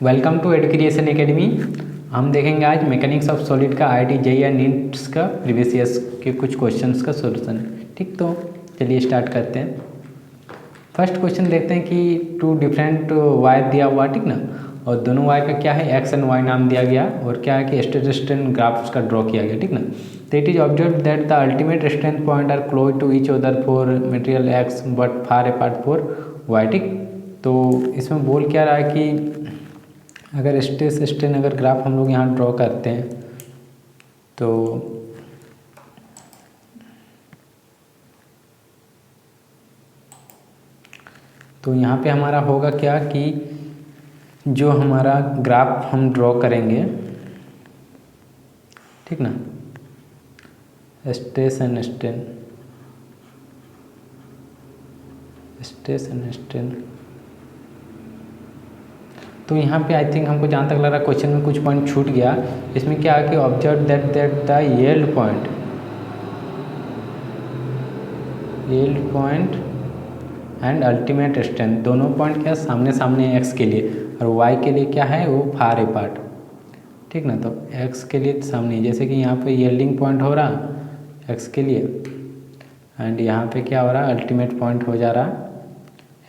Welcome to education academy. हम देखेंगे आज मैकेनिक्स ऑफ सॉलिड का आईआईटी जेईई एंड नीट्स का प्रीवियस ईयर्स के कुछ क्वेश्चंस का सॉल्यूशन। ठीक, तो चलिए स्टार्ट करते हैं। फर्स्ट क्वेश्चन देखते हैं कि टू डिफरेंट वायर दिया हुआ, ठीक ना, और दोनों वायर का क्या है एक्स एंड वाई नाम दिया गया और क्या है कि स्ट्रेन ग्राफ्स का ड्रॉ किया गया, ठीक ना। तो it is observe that the ultimate strength point are close to each other for material X but far apart for Y. ठीक, तो इसमें बोल क्या रहा है कि अगर स्ट्रेस स्ट्रेन अगर ग्राफ हम लोग यहाँ ड्रॉ करते हैं तो यहाँ पे हमारा होगा क्या कि जो हमारा ग्राफ हम ड्रॉ करेंगे, ठीक ना, stress and strain, stress and strain. तो यहाँ पे आई थिंक हमको जहाँ तक लग रहा है क्वेश्चन में कुछ पॉइंट छूट गया। इसमें क्या है कि observe that the yield point and ultimate strength, दोनों पॉइंट क्या सामने सामने एक्स के लिए और वाई के लिए क्या है वो फार अपार्ट, ठीक ना। तो एक्स के लिए सामने, जैसे कि यहाँ पे यील्डिंग पॉइंट हो रहा एक्स के लिए एंड यहाँ पे क्या हो रहा है अल्टीमेट पॉइंट हो जा रहा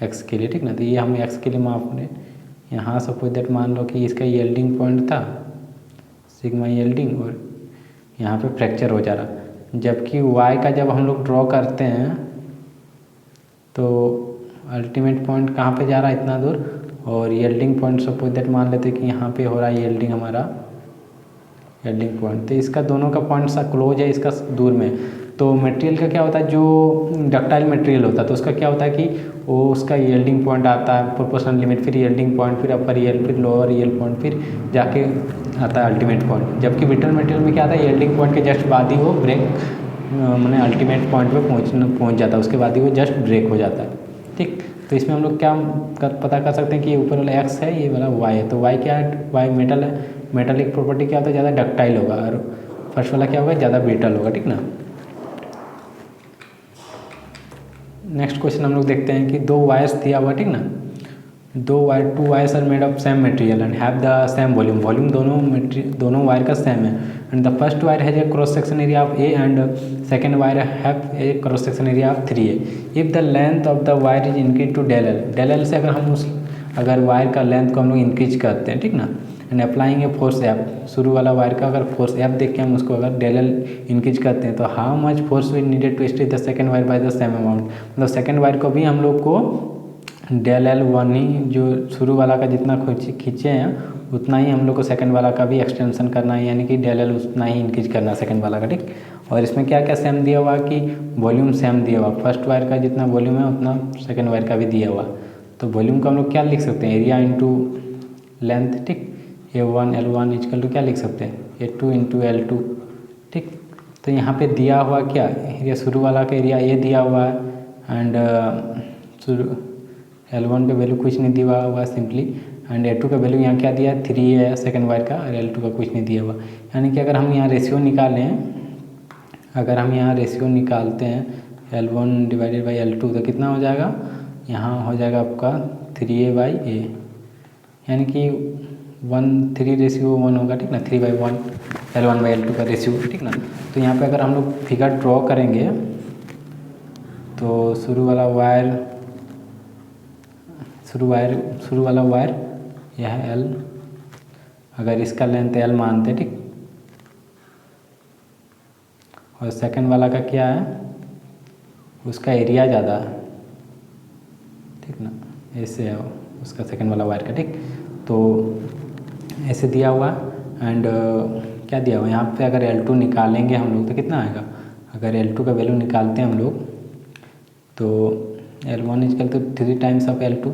एक्स के लिए, ठीक ना। तो ये हम एक्स के लिए माफ ने यहाँ सपोज दैट मान लो कि इसका यील्डिंग पॉइंट था सिग्मा यील्डिंग और यहाँ पे फ्रैक्चर हो जा रहा, जबकि वाई का जब हम लोग ड्रॉ करते हैं तो अल्टीमेट पॉइंट कहाँ पे जा रहा है इतना दूर और यील्डिंग पॉइंट सपोज दैट मान लेते कि यहाँ पे हो रहा है यील्डिंग हमारा यील्डिंग पॉइंट। तो इसका दोनों का पॉइंट सा क्लोज है, इसका दूर में। तो मटेरियल का क्या होता है, जो डक्टाइल मटेरियल होता है तो उसका क्या होता है कि वो उसका यील्डिंग पॉइंट आता है प्रोपोर्शनल लिमिट, फिर यील्डिंग पॉइंट, फिर अपर यील्ड, फिर लोअर यील्ड पॉइंट, फिर जाके आता है अल्टीमेट पॉइंट। जबकि ब्रिटल मटेरियल में क्या आता है यील्डिंग पॉइंट के जस्ट बाद ही वो ब्रेक मैंने अल्टीमेट पॉइंट पे पहुंच जाता है, उसके बाद ही वो जस्ट ब्रेक हो जाता है। ठीक, तो इसमें हम लोग क्या पता कर सकते हैं कि ये ऊपर वाला एक्स है, ये वाला वाई है। तो वाई क्या है, वाई मेटल है, मेटलिक प्रॉपर्टी क्या होता है ज़्यादा डक्टाइल होगा और फर्स्ट वाला क्या होगा ज़्यादा ब्रिटल होगा, ठीक ना। नेक्स्ट क्वेश्चन हम लोग देखते हैं कि दो वायर्स दिया हुआ, ठीक ना, two wires are made of same material and have the same volume दोनों वायर का सेम है and the first wire has a cross section area of A and second wire have a cross section area of 3a। If the length of the wire is increase to del L से अगर wire का length को हम लोग increase करते हैं, ठीक ना, and applying a force F, शुरू वाला वायर का अगर फोर्स एफ देख के हम उसको अगर डेल एल इंक्रीज करते हैं तो how much force we needed to stretch the second wire by the same amount. मतलब सेकेंड वायर को भी हम लोग को डेल एल वन ही जो शुरू वाला का जितना खींचे हैं उतना ही हम लोग को सेकंड वाला का भी एक्सटेंशन करना है, यानी कि डेल एल उतना ही इंक्रीज करना है सेकंड वाला का, ठीक। और इसमें क्या क्या सेम दिया हुआ कि वॉल्यूम सेम दिया हुआ, फर्स्ट वायर का जितना वॉल्यूम है उतना सेकंड वायर का भी दिया हुआ। तो वॉल्यूम को हम लोग क्या लिख सकते हैं, एरिया इंटू लेंथ, ठीक। A1 L1 इक्वल टू क्या लिख सकते हैं A2 इंटू L2, ठीक। तो यहाँ पे दिया हुआ क्या एरिया, शुरू वाला का एरिया ये दिया हुआ है एंड L1 का वैल्यू कुछ नहीं दिया हुआ सिंपली एंड A2 का वैल्यू यहाँ क्या दिया है 3 है सेकंड वायर का और L2 का कुछ नहीं दिया हुआ। यानी कि अगर हम यहाँ रेशियो निकालें, अगर हम यहाँ रेशियो निकालते हैं L1 डिवाइडेड बाई L2 तो कितना हो जाएगा, यहाँ हो जाएगा आपका 3a/a, यानी कि 1:3 होगा, ठीक ना, 3/1 L1/L2 का रेशियो, ठीक ना। तो यहाँ पे अगर हम लोग फिगर ड्रॉ करेंगे तो शुरू वाला वायर यह है L, अगर इसका लेंथ L मानते, ठीक, और सेकंड वाला का क्या है उसका एरिया ज़्यादा है, ठीक ना, ऐसे है उसका सेकंड वाला वायर का, ठीक। तो ऐसे दिया हुआ एंड क्या दिया हुआ यहाँ पे अगर L2 निकालेंगे हम लोग तो कितना आएगा, अगर L2 का वैल्यू निकालते हैं हम लोग तो L1 equal to 3 times of L2,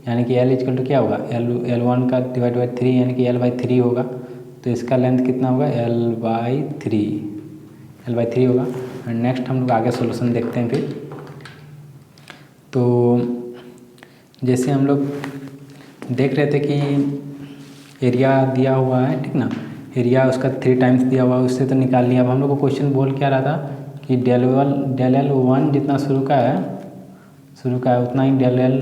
यानी कि L इक्वल टू क्या होगा L1 का डिवाइड बाई 3 यानी कि L/3 होगा। तो इसका लेंथ कितना होगा L/3 होगा। एंड नेक्स्ट हम लोग आगे सॉल्यूशन देखते हैं फिर। तो जैसे हम लोग देख रहे थे कि एरिया दिया हुआ है, ठीक ना, एरिया उसका 3 टाइम्स दिया हुआ है, उससे तो निकाल लिया। अब हम लोग को क्वेश्चन बोल क्या रहा था कि डेल L1 जितना शुरू का है उतना ही डेल L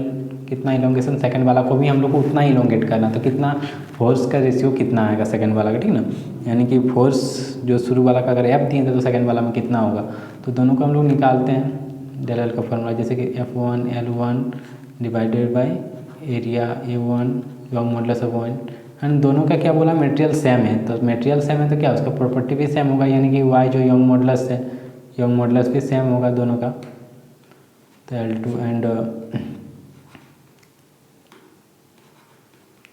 कितना इलोंगेशन, सेकंड वाला को भी हम लोग को उतना ही इलोंगेट करना, तो कितना फोर्स का रेशियो कितना आएगा सेकंड वाला का, ठीक ना। यानी कि फोर्स जो शुरू वाला का अगर एफ दिए थे तो सेकंड वाला में कितना होगा, तो दोनों को हम लोग निकालते हैं डेल एल का फॉर्मूला, जैसे कि F1 L1 divided by area A1 long modulus of point, and दोनों का क्या बोला, मटेरियल सेम है, तो मटेरियल सेम है तो क्या उसका प्रॉपर्टी भी सेम होगा, यानी कि y जो यंग मॉडुलस है, यंग मॉडुलस भी सेम होगा दोनों का, तो L2 and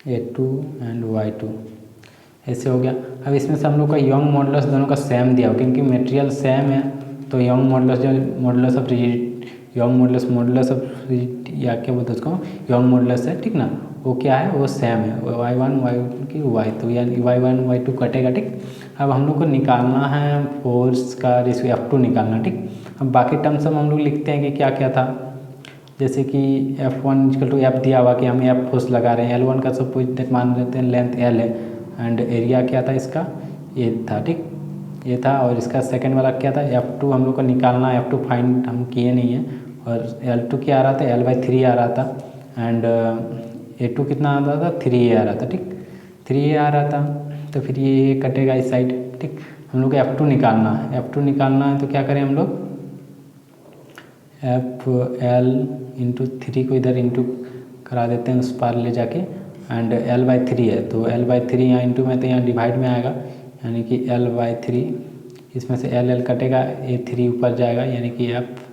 A2 and Y2 ऐसे हो गया। अब इसमें से हम लोग का यंग मॉडुलस दोनों का सेम दिया हो, क्योंकि मटेरियल सेम है तो यंग मॉडुलस जो modulus of rigidity, young modulus of rigidity या क्या बोलते हैं उसको, यंग मॉडुलस है, ठीक ना, वो क्या है, वो सेम है, y1 y2 की y2, यानी y1 y2 कटेगा, ठीक। अब हम लोग को निकालना है फोर्स का रेशियो F2 निकालना, ठीक। अब बाकी टर्म्स हम लोग लिखते हैं कि क्या क्या था, जैसे कि F1 इक्वल टू एफ दिया हुआ कि हम एफ फोर्स लगा रहे हैं, L1 का सपोज मान लेते हैं लेंथ L है, एंड एरिया क्या था इसका, ये था, ठीक, ये था, और इसका सेकंड वाला क्या था, F2 हम लोग को निकालना, F2 फाइंड हम किए नहीं है, और L2 क्या आ रहा था, L/3 आ रहा था, एंड A2 कितना आ रहा था, 3A आ रहा था, ठीक, 3A आ रहा था, तो फिर ये कटेगा इस साइड, ठीक। हम लोग को F2 निकालना है, F2 निकालना है तो क्या करें हम लोग, FL इंटू 3 को इधर इंटू करा देते हैं उस पार ले जाके, एंड L/3 है तो L/3 यहाँ इंटू में तो यहाँ डिवाइड में आएगा, यानी कि L/3, इसमें से L कटेगा, A3 ऊपर जाएगा, यानी कि F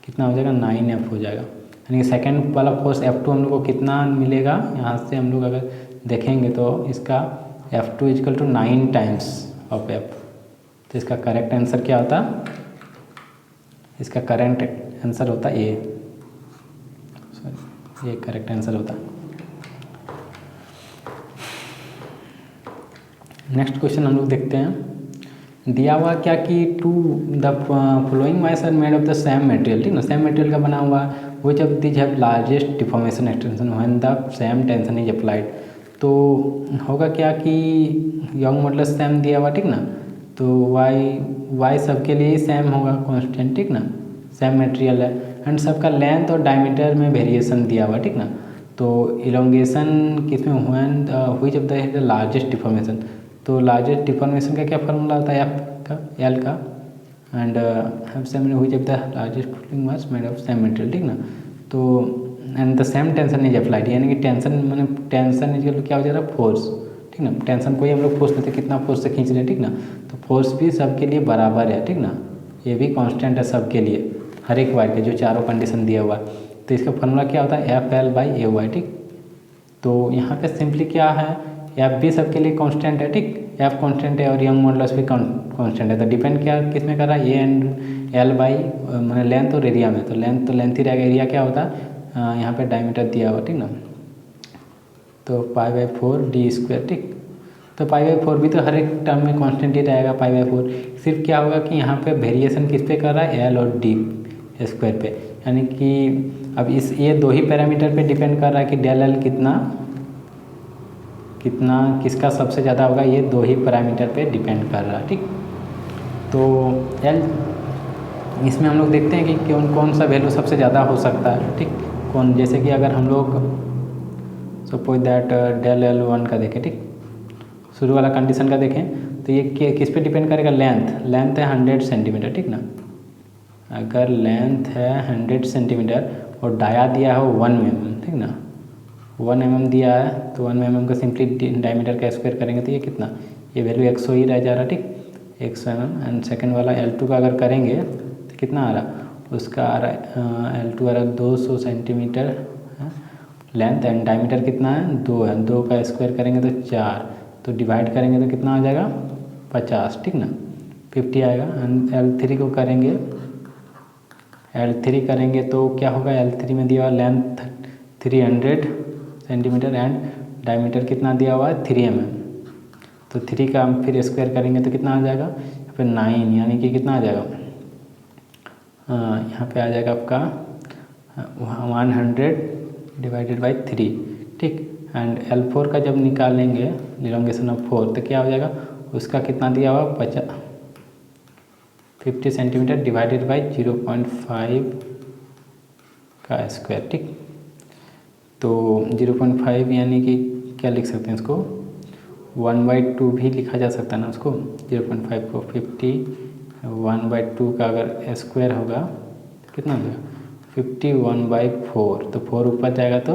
कितना हो जाएगा, 9F हो जाएगा, यानी कि सेकेंड वाला फोर्स F2 हम लोग को कितना मिलेगा, यहाँ से हम लोग अगर देखेंगे तो इसका F2 equal to 9 times of F, तो इसका करेक्ट आंसर क्या होता, इसका करेक्ट आंसर होता ए, सॉरी ये करेक्ट आंसर होता। नेक्स्ट क्वेश्चन हम लोग देखते हैं, दिया हुआ क्या कि two the following wires are made of the same material, ठीक ना, सेम मटेरियल का बना हुआ, which of these have largest deformation extension when the same tension is applied, तो होगा क्या कि यंग मॉडुलस सेम दिया हुआ, ठीक ना, तो वाई सबके लिए सेम होगा कांस्टेंट, ठीक ना, सेम मटेरियल है, एंड सबका लेंथ और डायमीटर में वेरिएशन दिया हुआ, ठीक ना, तो इलोंगेशन किस में हुआ, which of the largest deformation, तो लार्जेस्ट डिफॉर्मेशन का क्या फार्मूला होता है, एफ का, एल का, and which of the largest following was made of same material, ठीक ना, तो and the same tension is applied, यानी कि टेंशन मैंने टेंशन इज क्या हो जा रहा है, फोर्स, ठीक ना, टेंशन को ही हम लोग फोर्स लेते हैं, कितना फोर्स से खींच रहे हैं, ठीक ना, तो फोर्स भी सबके लिए बराबर है, ठीक ना, ये भी कांस्टेंट है सबके लिए, हर एक वायर के जो चारों कंडीशन दिया हुआ है, तो इसका फॉर्मूला क्या होता है, FL/AY, ठीक। तो यहाँ पे सिंपली क्या है, एफ भी सबके लिए कांस्टेंट है, ठीक, एफ कांस्टेंट है और यंग मॉडुलस भी कांस्टेंट है, तो डिपेंड क्या किस में कर रहा है, ए एंड एल बाई मैंने लेंथ और एरिया में, तो लेंथ ही रहेगा, एरिया क्या होता है यहाँ पे डायमीटर दिया हुआ, ठीक ना, तो π/4d², ठीक, तो π/4 भी तो हर एक टर्म में कांस्टेंट ही रहेगा π/4, सिर्फ क्या होगा कि यहाँ पे वेरिएशन किस पे कर रहा है, एल और डी स्क्वायर पे, यानी कि अब इस ये दो ही पैरामीटर पे डिपेंड कर रहा है कि डेल एल कितना किसका सबसे ज़्यादा होगा, ये दो ही पैरामीटर पे डिपेंड कर रहा है, ठीक। तो एल इसमें हम लोग देखते हैं कि कौन सा वैल्यू सबसे ज़्यादा हो सकता है, ठीक, कौन, जैसे कि अगर हम लोग सपोज दैट डेल L1 का देखें, ठीक, शुरू वाला कंडीशन का देखें, तो ये किस पे डिपेंड करेगा, लेंथ है 100 सेंटीमीटर, ठीक ना, अगर लेंथ है 100 सेंटीमीटर और डाया दिया है 1 mm, ठीक ना, 1 mm दिया है, तो 1 mm का सिंपली डायमीटर का स्क्वायर करेंगे तो ये कितना, ये वैल्यू 100 ही रह जा रहा, ठीक, 100 mm, एंड सेकंड वाला L2 का अगर करेंगे तो कितना आ रहा, उसका आ रहा L2 आ रहा 200 सेंटीमीटर लेंथ, एंड डायमीटर कितना है 2 है, 2 का स्क्वायर करेंगे तो 4, तो डिवाइड करेंगे तो कितना आ जाएगा 50, ठीक ना, 50 आएगा, एंड L3 को करेंगे, L3 करेंगे तो क्या होगा, L3 में दिया हुआ लेंथ 300 सेंटीमीटर एंड डायमीटर कितना दिया हुआ है 3 mm, तो 3 का हम फिर स्क्वायर करेंगे तो कितना आ जाएगा, यहाँ पे 9, यानी कि कितना आ जाएगा, यहाँ पे आ जाएगा आपका 100 डिवाइडेड बाई 3, ठीक, एंड L4 का जब निकालेंगे इलोंगेशन ऑफ 4 तो क्या हो जाएगा, उसका कितना दिया हुआ 50 सेंटीमीटर डिवाइडेड बाई 0.5 का स्क्वायर, ठीक, तो 0.5 यानी कि क्या लिख सकते हैं इसको 1/2 भी लिखा जा सकता है ना उसको। 0.5 को 50 1/2 का अगर स्क्वायर होगा तो कितना हो जाएगा 51/4, तो 4 ऊपर जाएगा तो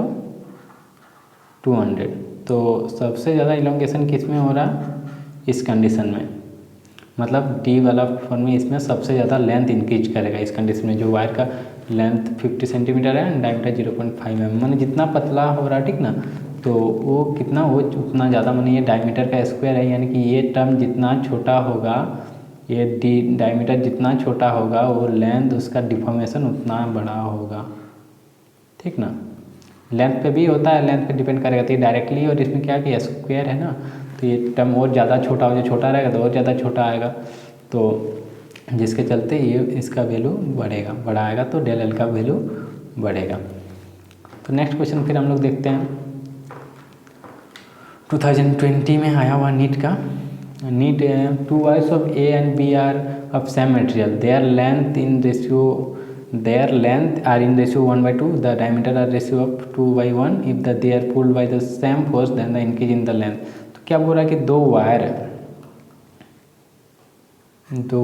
200। तो सबसे ज़्यादा इलोंगेशन किस में हो रहा इस कंडीशन में, मतलब डी वाला फॉर्म में इसमें सबसे ज़्यादा लेंथ इंक्रीज करेगा इस कंडीशन में। जो वायर का लेंथ 50 सेंटीमीटर है एंड डायमीटर 0.5 है, माने जितना पतला हो रहा ठीक ना, तो वो कितना वो उतना ज़्यादा, माने ये डायमीटर का स्क्वायर है, यानी कि ये टर्म जितना छोटा होगा, ये डी डायमीटर जितना छोटा होगा वो लेंथ उसका डिफॉर्मेशन उतना बड़ा होगा, ठीक ना। लेंथ पे भी होता है, लेंथ पे डिपेंड करेगा, तो ये डायरेक्टली, और इसमें क्या कि स्क्वायर है ना, तो ये टर्म और ज़्यादा छोटा हो, जो छोटा रहेगा तो और ज़्यादा छोटा आएगा, तो जिसके चलते ये इसका वैल्यू बढ़ेगा, बड़ा आएगा तो डेल एल का वैल्यू बढ़ेगा। तो नेक्स्ट क्वेश्चन फिर हम लोग देखते हैं 2020 में आया हुआ नीट का। NEET 2 wires of A and B are of same material, their length are in ratio 1/2, the diameter are ratio of 2/1, if they are pulled by the same force then the increase in the length। तो क्या बोल रहा है कि दो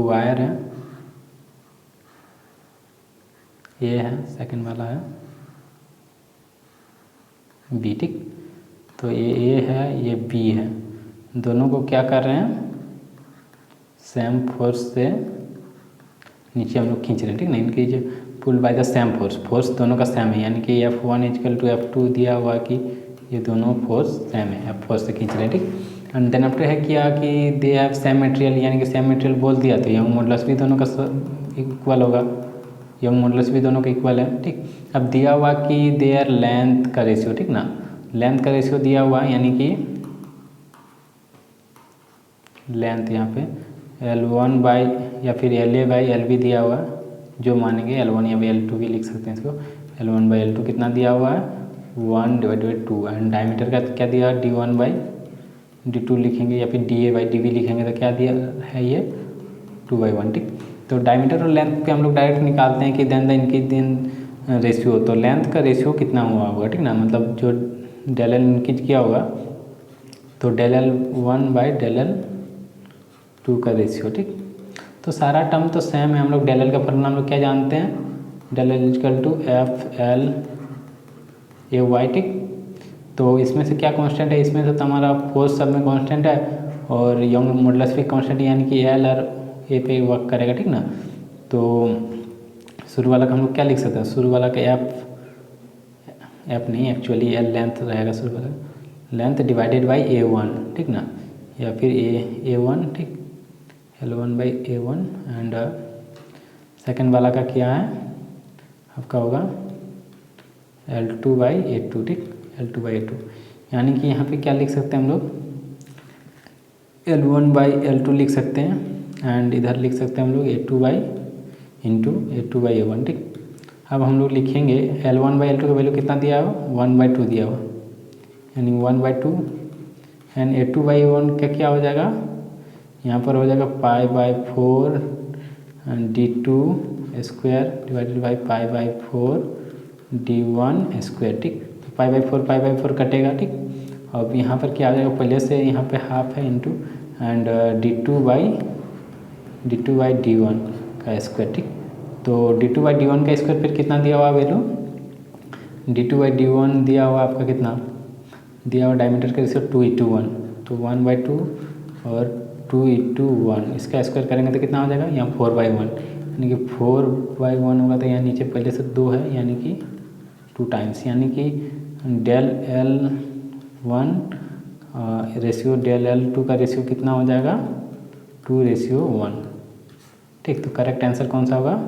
wire है, ये है सेकंड वाला है बी, ठीक। तो ये ए है ये बी है, दोनों को क्या कर रहे हैं सेम फोर्स से नीचे हम लोग खींच रहे हैं, ठीक ना। इनकी जो पुल बाय द सेम फोर्स दोनों का सेम है, यानी कि F1 = F2 दिया हुआ कि ये दोनों फोर्स सेम है, F4 से खींच रहे हैं, ठीक। एंड देन आफ्टर है क्या कि दे हैव सेम मटेरियल, यानी कि सेम मटेरियल बोल दिया तो यंग मॉडुलस भी दोनों का इक्वल होगा, यंग मॉडुलस भी दोनों का इक्वल है, ठीक। अब दिया हुआ कि देयर लेंथ का रेशियो, ठीक ना, लेंथ का रेशियो दिया हुआ यानी कि लेंथ यहाँ पे L1 बाई या फिर LA/LB दिया हुआ है, जो मानेंगे L1 या L2 भी लिख सकते हैं इसको। L1/L2 कितना दिया हुआ है 1/2, एंड डायमीटर का क्या दिया है D1/D2 लिखेंगे, या फिर DA/DB लिखेंगे तो क्या दिया है ये 2/1, ठीक। तो डायमीटर और लेंथ पे हम लोग डायरेक्ट निकालते हैं कि देन द इनकी दिन रेशियो, तो लेंथ का रेशियो कितना हुआ होगा, ठीक ना, मतलब जो डेल एल इंक्रीज किया होगा तो डेल L1/डेल L2 का रेशियो, ठीक। तो सारा टर्म तो सेम है, हम लोग डेल एल का फॉर्मूला हम लोग क्या जानते हैं, डेल एल = FL/AY, ठीक। तो इसमें से क्या कांस्टेंट है, इसमें से तो हमारा फोर्स सब में कांस्टेंट है और यंग मॉडुलस भी कांस्टेंट, यानी कि एल और ए पे वर्क करेगा, ठीक ना। तो शुरू वाला का हम लोग क्या लिख सकते हैं, शुरू वाला का एफ नहीं एक्चुअली एल लेंथ रहेगा, शुरू वाला लेंथ डिवाइडेड बाई A1, ठीक ना, या फिर A1, ठीक, L1/A1 एंड सेकेंड वाला का क्या है आपका होगा L2/A2, ठीक, L2/A2, यानी कि यहाँ पे क्या लिख सकते हैं हम लोग L1/L2 लिख सकते हैं एंड इधर लिख सकते हैं हम लोग A2/A1, ठीक। अब हम लोग लिखेंगे L1/L2 का वैल्यू कितना दिया हुआ 1/2 दिया हुआ, यानी 1/2 एंड A2/A1 का क्या हो जाएगा, यहाँ पर हो जाएगा π/4 D2² डिवाइडेड बाई π/4 D1², ठीक। तो π/4 कटेगा, ठीक। अब यहाँ पर क्या आ जाएगा, पहले से यहाँ पे हाफ है इंटू एंड D2/D1 का स्क्वायर, ठीक। तो D2/D1 का स्क्वायर फिर कितना दिया हुआ वैल्यू, D2/D1 दिया हुआ आपका कितना दिया हुआ डायमीटर का रेशियो 2:1, तो 1/2 और 2:1, इसका स्क्वायर करेंगे तो कितना हो जाएगा यहाँ 4/1, यानी कि 4/1 होगा, तो यहाँ नीचे पहले से 2 है यानी कि 2 टाइम्स, यानी कि del L1 ratio del L2 का रेशियो कितना हो जाएगा 2:1, ठीक। तो करेक्ट आंसर कौन सा होगा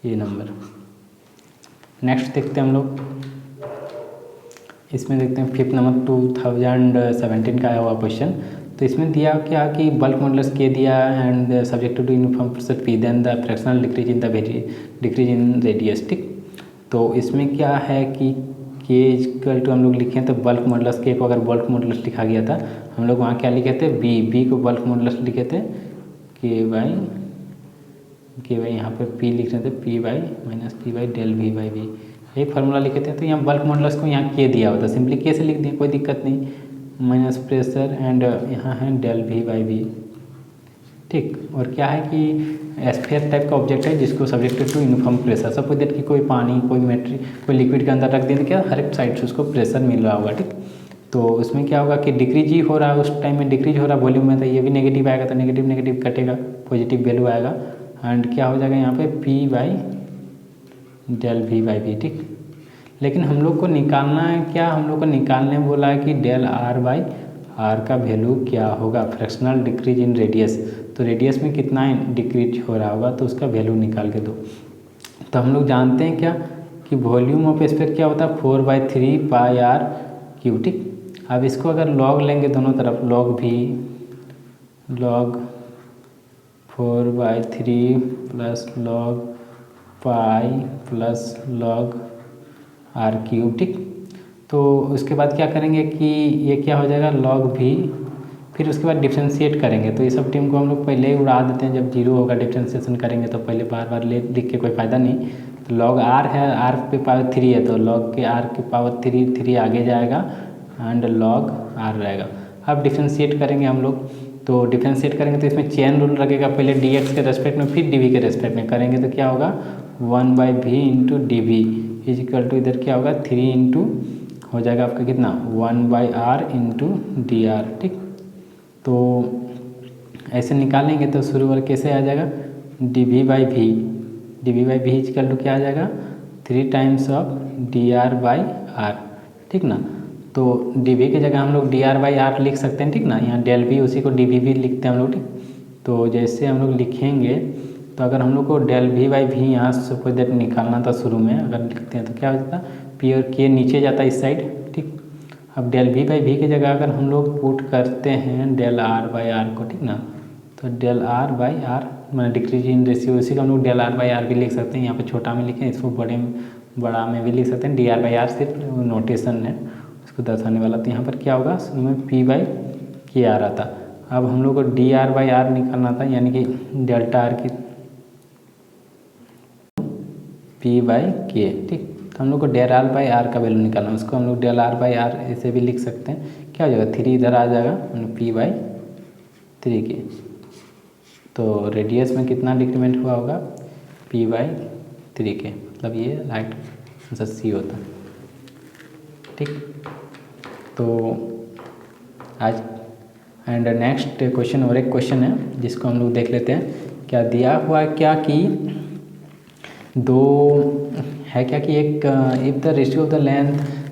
ये नंबर। नेक्स्ट देखते हैं हम लोग, इसमें देखते हैं 5th नंबर 2017 का आया हुआ क्वेश्चन। तो इसमें दिया क्या कि बल्क मॉडुलस के दिया and subjected to uniform pressure P, then the fractional decrease in radius, ठीक। तो इसमें क्या है कि K = हम लोग लिखे तो बल्क मॉडुलस K को अगर बल्क मॉडुलस लिखा गया था, हम लोग वहाँ क्या लिखे थे B को बल्क मॉडुलस लिखे थे K बाई यहाँ पर P लिख रहे थे P/- P/del V/V, यही फार्मूला लिखे थे। तो यहाँ बल्क मॉडुलस को यहाँ के दिया होता है, सिंपली के से लिख दिए, कोई दिक्कत नहीं। माइनस प्रेशर एंड यहाँ है डेल वी बाई वी, ठीक। और क्या है कि स्फीयर टाइप का ऑब्जेक्ट है जिसको subjected to uniform pressure. Suppose that कि कोई पानी, कोई मेटेरियल, कोई लिक्विड के अंदर रख दें तो क्या हर एक साइड से उसको प्रेशर मिल रहा होगा, ठीक। तो उसमें क्या होगा कि डिक्रीज ही हो रहा है, उस टाइम में डिक्रीज हो रहा है वॉल्यूम में, तो ये भी नेगेटिव आएगा, तो नेगेटिव नेगेटिव कटेगा, पॉजिटिव वैल्यू आएगा। एंड क्या हो जाएगा यहाँ पे P by del V by V, ठीक। लेकिन हम लोग को निकालना है क्या, हम लोग को निकालने बोला है कि डेल आर बाई आर का वैल्यू क्या होगा, फ्रैक्शनल डिक्रीज इन रेडियस। तो रेडियस में कितना डिक्रीज हो रहा होगा तो उसका वैल्यू निकाल के दो। तो हम लोग जानते हैं क्या कि वॉल्यूम ऑफ स्फीयर क्या होता है 4/3 पाई आर क्यू, ठीक। अब इसको अगर लॉग लेंगे दोनों तरफ, लॉग भी log 4/3 plus log pi plus log are cube, ठीक। तो उसके बाद क्या करेंगे कि ये क्या हो जाएगा लॉग भी, फिर उसके बाद डिफ्रेंशिएट करेंगे। तो ये सब टीम को हम लोग पहले ही उड़ा देते हैं, जब जीरो होगा डिफ्रेंशिएशन करेंगे तो पहले बार बार लिख के कोई फ़ायदा नहीं। तो लॉग आर है, आर पे पावर 3 है, तो लॉग के आर के पावर 3 आगे जाएगा एंड लॉग आर रहेगा। अब डिफ्रेंशिएट करेंगे हम लोग, तो डिफ्रेंशिएट करेंगे तो इसमें चेन रूल लगेगा, पहले dx के रेस्पेक्ट में फिर dv के रेस्पेक्ट में करेंगे तो क्या होगा 1/v into D V is equal to इधर क्या होगा 3 इंटू हो जाएगा आपका कितना 1/r इंटू डी आर, ठीक। तो ऐसे निकालेंगे तो शुरू वाला कैसे आ जाएगा dv by V, dv by V is equal to क्या आ जाएगा 3 टाइम्स ऑफ dr/r, ठीक ना। तो dv की जगह हम लोग dr/r लिख सकते हैं, ठीक ना। यहाँ डेल वी उसी को dv भी लिखते हैं हम लोग, ठीक। तो जैसे हम लोग लिखेंगे तो अगर हम लोग को डेल वी बाई वी यहाँ सपोज दैट निकालना था शुरू में, अगर लिखते हैं तो क्या हो जाता पी और के नीचे जाता इस साइड, ठीक। अब डेल वी बाई वी की जगह अगर हम लोग पुट करते हैं डेल आर बाई आर को, ठीक ना, तो डेल आर बाई आर मतलब डिक्रीज इन रेशियो, उसी को हम लोग डेल आर बाई आर भी लिख सकते हैं। यहाँ पे छोटा में लिखें, इसको बड़ा में भी लिख सकते हैं। डी आर बाई आर सिर्फ नोटेशन है उसको दर्शाने वाला। तो यहाँ पर क्या होगा शुरू में पी बाई के आ रहा था, अब हम लोग को डी आर बाई आर निकालना था, यानी कि डेल्टा आर की पी बाई के, ठीक। तो हम लोग को डेल आर बाई आर का वैल्यू निकालना है, उसको हम लोग डेल आर बाई आर ऐसे भी लिख सकते हैं। क्या हो जाएगा 3 इधर आ जाएगा पी बाई 3 के। तो रेडियस में कितना डिक्रीमेंट हुआ होगा पी बाई 3 के, मतलब ये राइट आंसर सी होता है, ठीक। तो आज एंड नेक्स्ट क्वेश्चन और एक क्वेश्चन है जिसको हम लोग देख लेते हैं। क्या दिया हुआ क्या कि दो है क्या कि एक if the ratio of the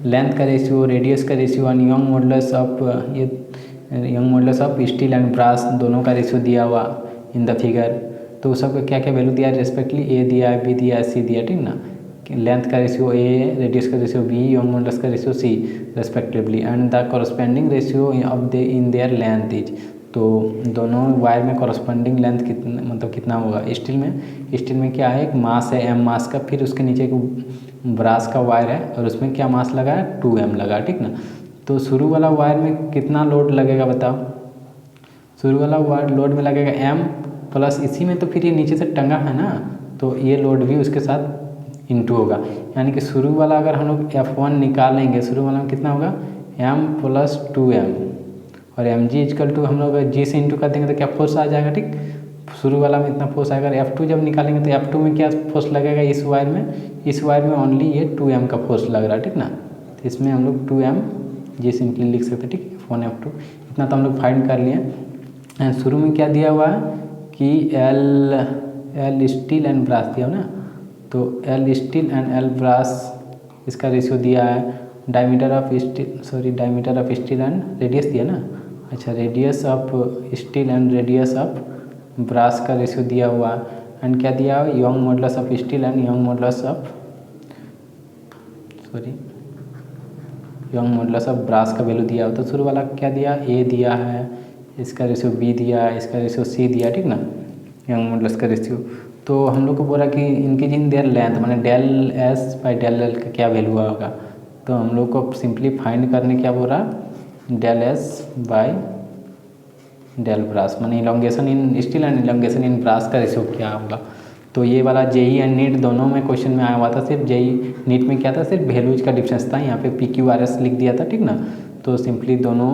length का रेशियो, रेडियस का ratio and Young modulus of ये Young modulus of steel and brass दोनों का रेशियो दिया हुआ इन द फिगर, तो सबका क्या क्या वैल्यू दिया है रेस्पेक्टली, ए दिया है, बी दिया है, सी दिया, ठीक ना। लेंथ का रेशियो ए, रेडियस का रेशियो बी, यंग मॉडुलस का ratio C respectively and the corresponding ratio of the in their length is. तो दोनों वायर में कॉरस्पेंडिंग लेंथ कितना मतलब कितना होगा। स्टील में क्या है एक मास है m मास का, फिर उसके नीचे एक ब्रास का वायर है और उसमें क्या मास लगा है 2m लगा, ठीक ना। तो शुरू वाला वायर में कितना लोड लगेगा बताओ, शुरू वाला वायर लोड में लगेगा m प्लस इसी में तो फिर ये नीचे से टंगा है ना, तो ये लोड भी उसके साथ इंटू होगा। यानी कि शुरू वाला अगर हम लोग F1 निकालेंगे, शुरू वाला में कितना होगा m प्लस 2m और एम जी इजकल टू हम लोग जी से इंटू कर देंगे तो क्या फोर्स आ जाएगा, ठीक। शुरू वाला में इतना फोर्स आएगा। F2 जब निकालेंगे तो F2 में क्या फोर्स लगेगा इस वायर में ओनली ये 2m का फोर्स लग रहा है, ठीक ना। तो इसमें हम लोग 2m जी सिंपली लिख सकते हैं, ठीक। F1 F2 इतना तो हम लोग फाइंड कर लिए। शुरू में क्या दिया हुआ है कि एल स्टील एंड ब्रास दिया ना, तो L steel and L brass इसका रेशियो दिया है। Diameter of steel and radius दिया ना, अच्छा radius of steel and radius of brass का रेशियो दिया हुआ एंड क्या दिया हुआ Young modulus of steel and Young modulus of brass का वैल्यू दिया हुआ। तो शुरू वाला क्या दिया ए दिया है, इसका रेशियो बी दिया है, इसका रेशियो सी दिया, ठीक ना, यंग मॉडुलस का रेशियो। तो हम लोग को बोला कि इनकी जिन देयर लेंथ माने del S by del L का क्या वैल्यू होगा। तो हम लोग को सिंपली फाइंड करने क्या बोल रहा del S by del brass माने elongation in steel and elongation in brass का रेशियो क्या होगा। तो ये वाला जेई एंड नीट दोनों में क्वेश्चन में आया हुआ था। सिर्फ जेई नीट में क्या था, सिर्फ वैल्यूज का डिफरेंस था, यहाँ पे PQRS लिख दिया था, ठीक ना। तो सिंपली दोनों,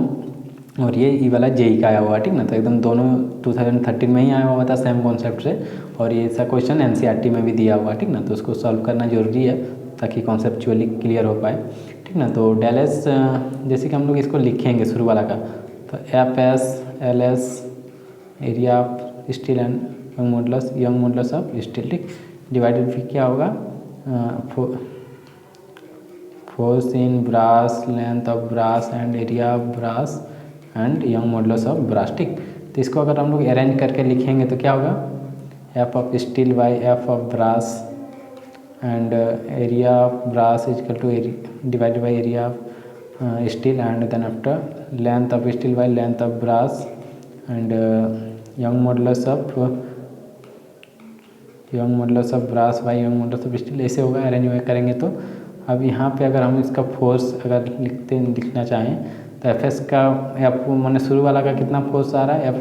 और ये वाला जेई का आया हुआ, ठीक ना। तो एकदम दोनों 2013 में ही आया हुआ था सेम कॉन्सेप्ट से, और ये ऐसा क्वेश्चन NCERT में भी दिया हुआ, ठीक ना। तो उसको सॉल्व करना जरूरी है ताकि कॉन्सेप्चुअली क्लियर हो पाए, ठीक ना। तो डेलेस जैसे कि हम लोग इसको लिखेंगे शुरू वाला का, तो FS/LS area of steel and Young modulus of steel, ठीक, डिवाइडेड फिर क्या होगा, force in brass, length of brass and area of brass and Young modulus of brass, ठीक। तो इसको अगर हम लोग अरेंज करके लिखेंगे तो क्या होगा, F of steel by F of brass and area of brass is equal to divided by area of steel and then after length of steel by length of brass and Young modulus of brass by Young modulus of steel, ऐसे होगा arrange करेंगे। तो अब यहाँ पे अगर हम इसका फोर्स अगर लिखना चाहें तो FS का F मैंने शुरू वाला का कितना फोर्स आ रहा है,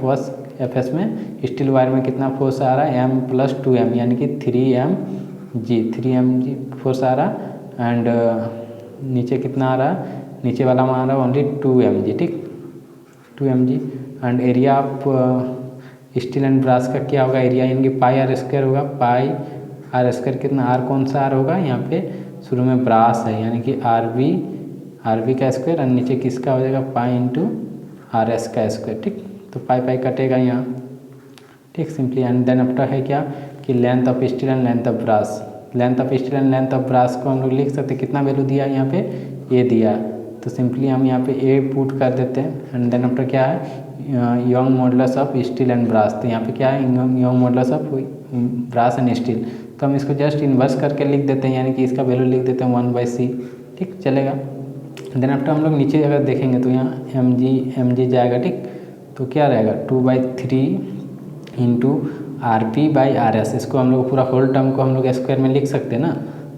FS में स्टील वायर में कितना फोर्स आ रहा है, M + 2M यानी कि 3mg फोर्स आ रहा है। एंड नीचे कितना आ रहा है, नीचे वाला में आ रहा है ओनली 2mg, ठीक, 2mg। And area of steel and brass का क्या होगा, एरिया यानी कि πr² होगा, πr² कितना, r कौन सा r होगा, यहाँ पे शुरू में ब्रास है यानी कि RB का स्क्वायर, और नीचे किसका हो जाएगा पाई इंटू RS का स्क्वायर, ठीक। तो पाई कटेगा यहाँ, ठीक, सिंपली। एंड देन आफ्टर है क्या कि length of steel and length of brass, length of steel and length of brass को हम लोग लिख सकते हैं, कितना वैल्यू दिया है यहाँ पे, ये दिया। तो सिंपली हम यहाँ पे A पुट कर देते हैं। एंड देन आफ्टर क्या है, Young modulus of steel and brass, तो यहाँ पे क्या है, Young modulus of brass and steel. तो हम इसको जस्ट इन्वर्स करके लिख देते हैं, यानी कि इसका वैल्यू लिख देते हैं 1/c, ठीक, चलेगा। देन आफ्टर हम लोग नीचे अगर देखेंगे तो यहाँ mg जाएगा, ठीक। तो क्या रहेगा 2/3 इंटू RB/RS, इसको हम लोग पूरा होल टर्म को हम लोग स्क्वायर में लिख सकते हैं ना,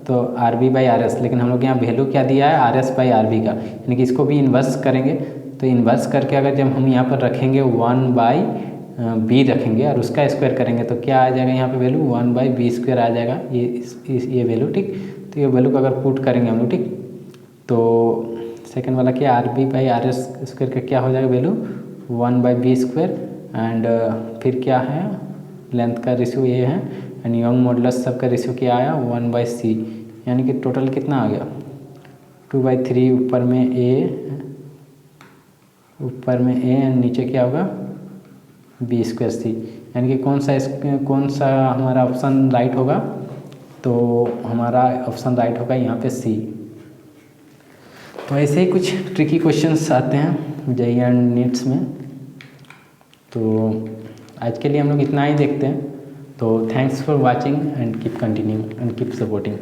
तो RB/RS, लेकिन हम लोग यहाँ वैल्यू क्या दिया है RS/RB का, यानी कि इसको भी इन्वर्स करेंगे। तो इन्वर्स करके अगर जब हम यहाँ पर रखेंगे 1/b रखेंगे और उसका स्क्वायर करेंगे तो क्या आ जाएगा, यहाँ पे वैल्यू 1/b² आ जाएगा, ये वैल्यू, ठीक। तो ये वैल्यू को अगर पुट करेंगे हम लोग, ठीक, तो सेकंड वाला क्या RB/RS² का क्या हो जाएगा वैल्यू 1/b²। एंड फिर क्या है, लेंथ का रेशियो ये है, एंड यंग मॉडुलस सब का रेशियो क्या आया 1/c, यानी कि टोटल कितना आ गया 2/3, ऊपर में a एंड नीचे क्या होगा b²c, यानी कि कौन सा हमारा ऑप्शन राइट होगा, तो हमारा ऑप्शन राइट होगा यहाँ पे C। तो ऐसे ही कुछ ट्रिकी क्वेश्चंस आते हैं जेईई एंड नीट्स में। तो आज के लिए हम लोग इतना ही देखते हैं। तो thanks for watching and keep continue and keep supporting.